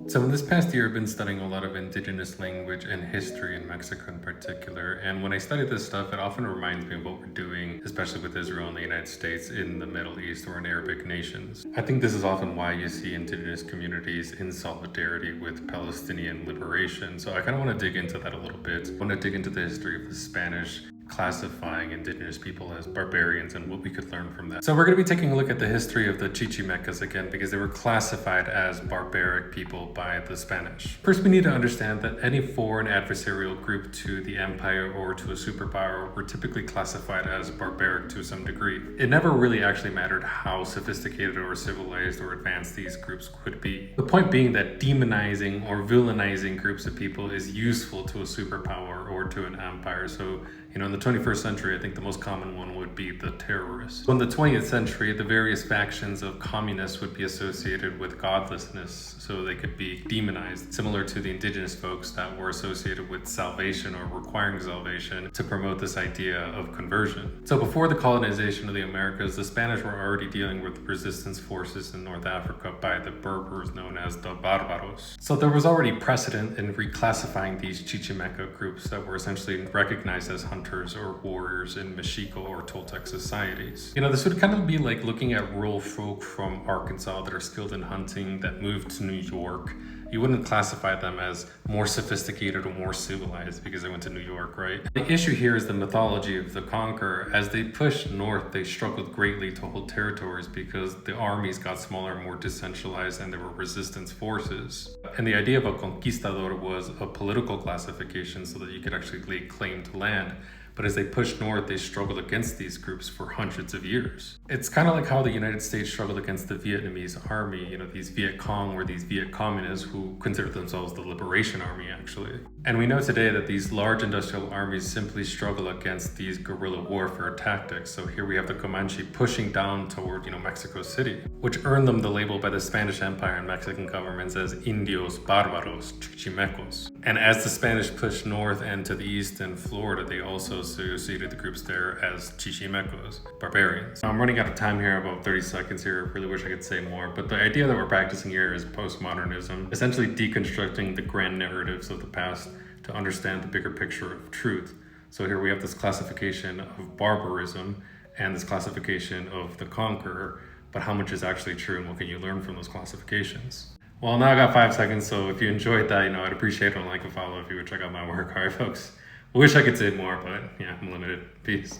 So in this past year, I've been studying a lot of indigenous language and history in Mexico in particular. And when I study this stuff, it often reminds me of what we're doing, especially with Israel and the United States in the Middle East or in Arabic nations. I think this is often why you see indigenous communities in solidarity with Palestinian liberation. So I kind of want to dig into that a little bit. I want to dig into the history of the Spanish classifying indigenous people as barbarians and what we could learn from that. So we're going to be taking a look at the history of the Chichimecas again because they were classified as barbaric people by the Spanish. First, we need to understand that any foreign adversarial group to the empire or to a superpower were typically classified as barbaric to some degree. It never really actually mattered how sophisticated or civilized or advanced these groups could be. The point being that demonizing or villainizing groups of people is useful to a superpower or to an empire. So, in the 21st century, I think the most common one would be the terrorists. In the 20th century, the various factions of communists would be associated with godlessness, so they could be demonized, similar to the indigenous folks that were associated with salvation or requiring salvation to promote this idea of conversion. So before the colonization of the Americas, the Spanish were already dealing with resistance forces in North Africa by the Berbers known as the barbaros. So there was already precedent in reclassifying these Chichimeca groups that were essentially recognized as hunters or warriors in Mexico or Toltec societies. This would kind of be like looking at rural folk from Arkansas that are skilled in hunting that moved to New York. You wouldn't classify them as more sophisticated or more civilized because they went to New York, right? The issue here is the mythology of the conqueror. As they pushed north, they struggled greatly to hold territories because the armies got smaller, more decentralized, and there were resistance forces. And the idea of a conquistador was a political classification so that you could actually lay claim to land. But as they pushed north, they struggled against these groups for hundreds of years. It's kind of like how the United States struggled against the Vietnamese army. These Viet Cong were these Viet communists who considered themselves the Liberation Army, actually. And we know today that these large industrial armies simply struggle against these guerrilla warfare tactics. So here we have the Comanche pushing down toward, Mexico City, which earned them the label by the Spanish Empire and Mexican governments as Indios Bárbaros, Chichimecos. And as the Spanish pushed north and to the east in Florida, they also associated the groups there as Chichimecos, barbarians. Now, I'm running out of time here, about 30 seconds here. I really wish I could say more, but the idea that we're practicing here is postmodernism, essentially deconstructing the grand narratives of the past to understand the bigger picture of truth. So here we have this classification of barbarism and this classification of the conqueror, but how much is actually true and what can you learn from those classifications? Well, now I got 5 seconds, so if you enjoyed that, I'd appreciate a like and follow if you would check out my work. All right, folks. I wish I could say more, but yeah, I'm limited. Peace.